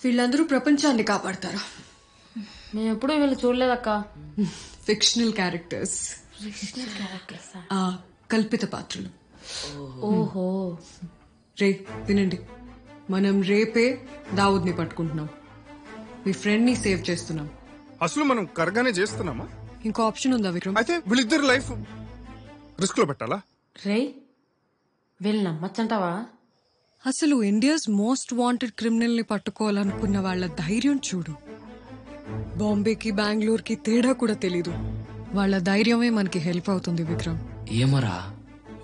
వీళ్ళందరూ ప్రపంచాన్ని కాపాడతారు. మేము ఎప్పుడూ వీళ్ళు చూడలేదక్క. ఫిక్షనల్ క్యారెక్టర్స్, కల్పిత పాత్రలు. ఓహో. రే వినండి, మనం రేపే దావుద్ని పట్టుకుంటున్నాం. మీ ఫ్రెండ్ ని సేవ్ చేస్తున్నాం. అసలు మనం కరగానే చేస్తున్నామా? ఇంకో ఆప్షన్ ఉందా విక్రమ్? అయితే వీళ్ళిద్దరు లైఫ్ రిస్క్ లో పెట్టాలా? రే వీళ్ళు నమ్మచ్చంటావా? అసలు ఇండియాస్ మోస్ట్ వాంటెడ్ క్రిమినల్ ని పట్టుకోవాలనుకున్న వాళ్ళ ధైర్యం చూడు. బాంబేకి బెంగళూరుకి తేడా కూడా తెలీదు. వాళ్ళ ధైర్యమే మనకి హెల్ప్ అవుతుంది విక్రమ్. ఏమోరా,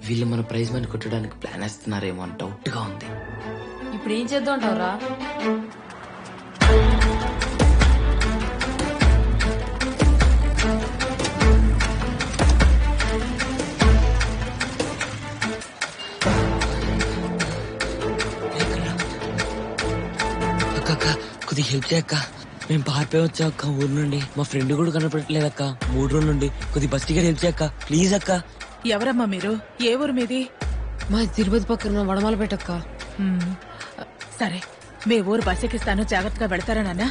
వీళ్ళు మన ప్రైజ్ మనీ కొట్టడానికి ప్లాన్ వేస్తున్నారేమో అని డౌట్ గా ఉంది. ఇప్పుడు ఏం చేద్దాం అంటావురా? అక్క కొద్దిగా హెల్ప్ చేయక్క. మేము పారిపోయి వచ్చాం అక్క ఊరు నుండి. మా ఫ్రెండ్ కూడా కనపడట్లేదు అక్క 3 రోజుల నుండి. కొద్ది బస్ టికెట్ హెల్ప్ చేయక్క ప్లీజ్ అక్క. ఎవరమ్మా మీరు? ఏ ఊరు మీది? మా తిరుపతి పక్కన వడమాల పెట్టక్క. సరే, మీ ఊరు బస్ ఎక్కిస్తాను, జాగ్రత్తగా వెళ్తారా నాన్న?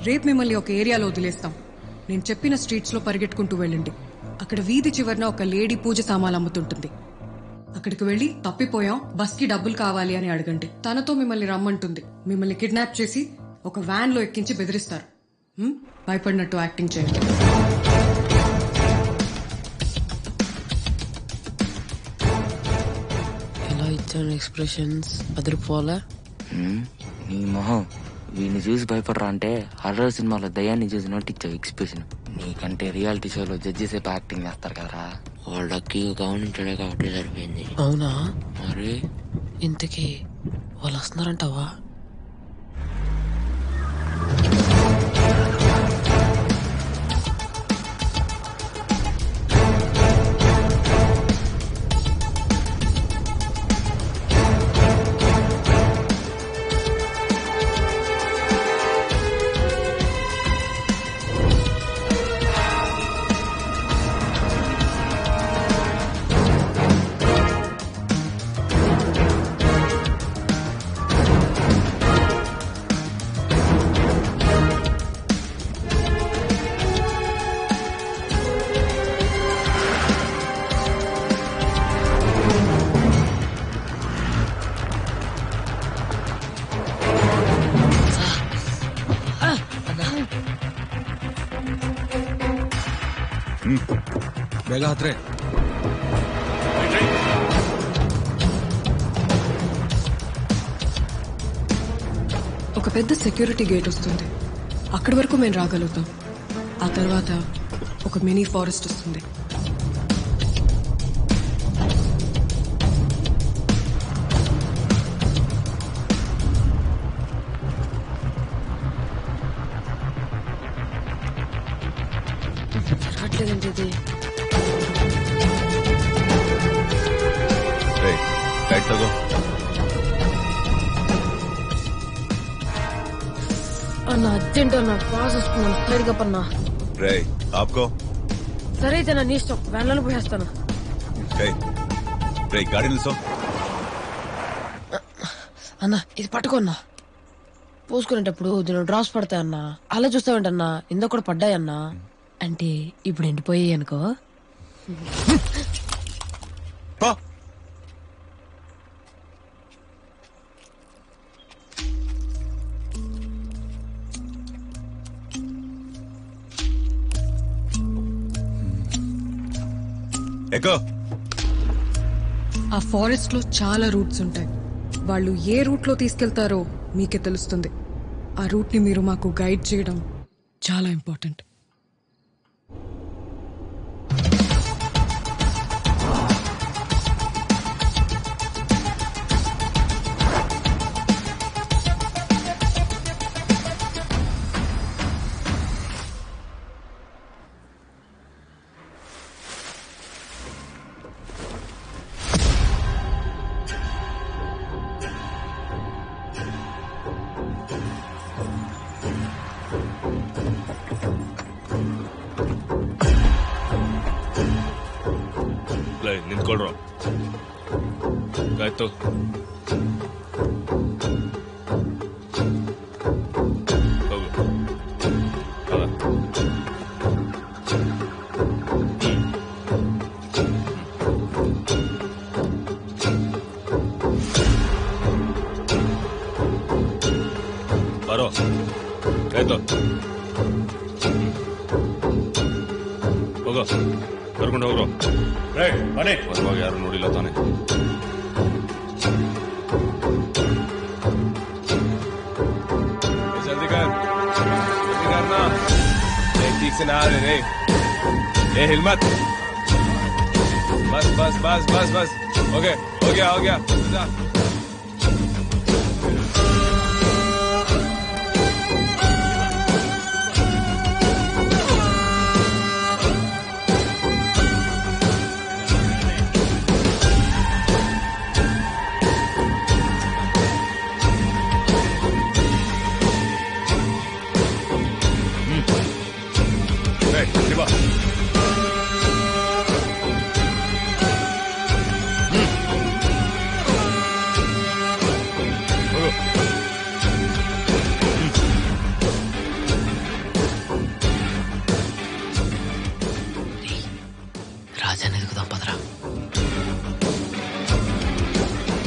రేపు మిమ్మల్ని ఒక ఏరియాలో వదిలేస్తాం. నేను చెప్పిన స్ట్రీట్స్ లో పరిగెట్టుకుంటూ వెళ్ళండి. అక్కడ వీధి చివరన ఒక లేడీ పూజ సామాన్లు అమ్ముతుంటుంది. అక్కడికి వెళ్లి తప్పిపోయాం, బస్ కి డబ్బులు కావాలి అని అడగండి. తనతో మిమ్మల్ని రమ్మంటుంది. మిమ్మల్ని కిడ్నాప్ చేసి ఒక వ్యాన్ లో ఎక్కించి బెదిరిస్తారు. భయపడినట్టు యాక్టింగ్ చేయండి. ఎలా ఇచ్చాను ఎక్స్ప్రెషన్స్ అదిరిపోలే. నీ మొహం వీడిని చూసి భయపడరా అంటే హర్రర్ సినిమాలో దయాన్ని చూసినట్టు ఇచ్చావు ఎక్స్ప్రెషన్. నీకంటే రియాలిటీ షోలో జడ్జెస్ యాక్టింగ్ చేస్తారు కదరా. వాళ్ళకి గమనించడే కాబట్టి సరిపోయింది. అవునా? మరి ఇంతకీ వాళ్ళు వస్తున్నారంటావా? ఒక పెద్ద సెక్యూరిటీ గేట్ వస్తుంది. అక్కడి వరకు మేము రాగలుగుతాం. ఆ తర్వాత ఒక మినీ ఫారెస్ట్ వస్తుంది. జరగట్లేదంటే అన్న అర్జెంట్ అన్న పాస్ వస్తున్నాను. సరిగా పన్నా సరే అయితే నా ఇష్టం. వ్యాన్లను పోయేస్తాను. అన్న ఇది పట్టుకోన్నా. పోసుకునేటప్పుడు దీని డ్రాప్స్ పడతాయన్నా. అలా చూస్తావేంటన్నా? ఇందో కూడా పడ్డాయన్నా. అంటే ఇప్పుడు ఎండిపోయాయి అనుకో. ఎక్కు ఆ ఫారెస్ట్ లో చాలా రూట్స్ ఉంటాయి. వాళ్ళు ఏ రూట్ లో తీసుకెళ్తారో మీకే తెలుస్తుంది. ఆ రూట్ ని మీరు మాకు గైడ్ చేయడం చాలా ఇంపార్టెంట్. ನಿಂತ್ಕೊಳ್ರು ಆಯ್ತು. ಹೋಗು ಅದ ಬರೋ ಆಯ್ತು. ಹೋಗೋ ಕರ್ಕೊಂಡು ಹೋಗ್ರು. ಬರುವಾಗ ಯಾರು ನೋಡಿಲ್ಲ ತಾನೆ? ಜಲ್ದಿ करना ठीक से ना रे हिम्मत. बस बस बस बस बस ओके हो गया जा.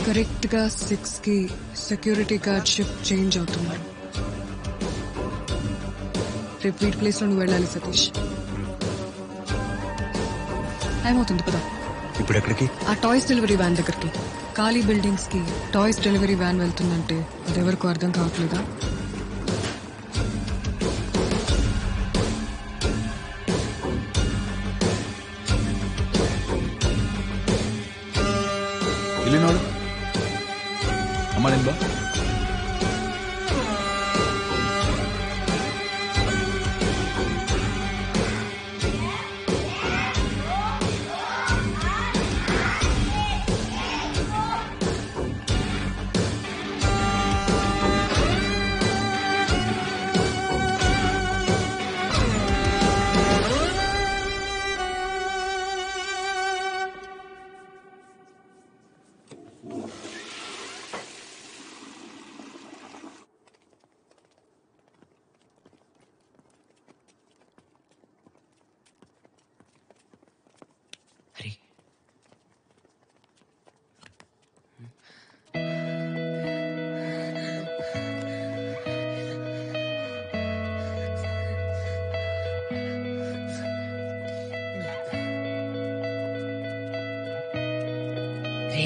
కరెక్ట్ గా 6 కి సెక్యూరిటీ గార్డ్ షిఫ్ట్ చేంజ్ అవుతున్నారు. రేపు వీటి ప్లేస్ లో నువ్వు వెళ్ళాలి సతీష్. టైం అవుతుంది పదా. ఇప్పుడు ఎక్కడికి? ఆ టాయ్స్ డెలివరీ వ్యాన్ దగ్గరికి. ఖాళీ బిల్డింగ్స్ కి టాయ్స్ డెలివరీ వ్యాన్ వెళ్తుందంటే అది ఎవరికో అర్థం కావట్లేదా? ಇಲ್ಲಿ ನೋಡು ಅಮ್ಮ ನಿಂಬ.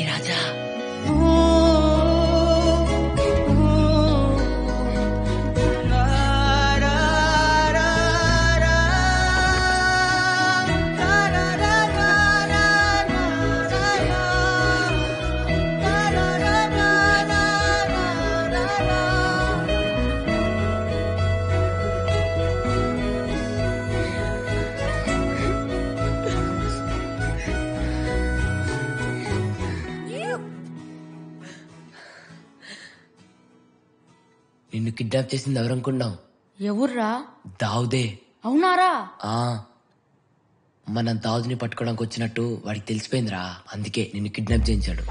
రాజా నిన్ను కిడ్నాప్ చేసింది ఎవరనుకున్నావు? ఎవర్రా? దావుదే. అవునారా? మనం దావుద్ని పట్టుకోవడానికి వచ్చినట్టు వాడికి తెలిసిపోయిందిరా, అందుకే నిన్ను కిడ్నాప్ చేయించాడు.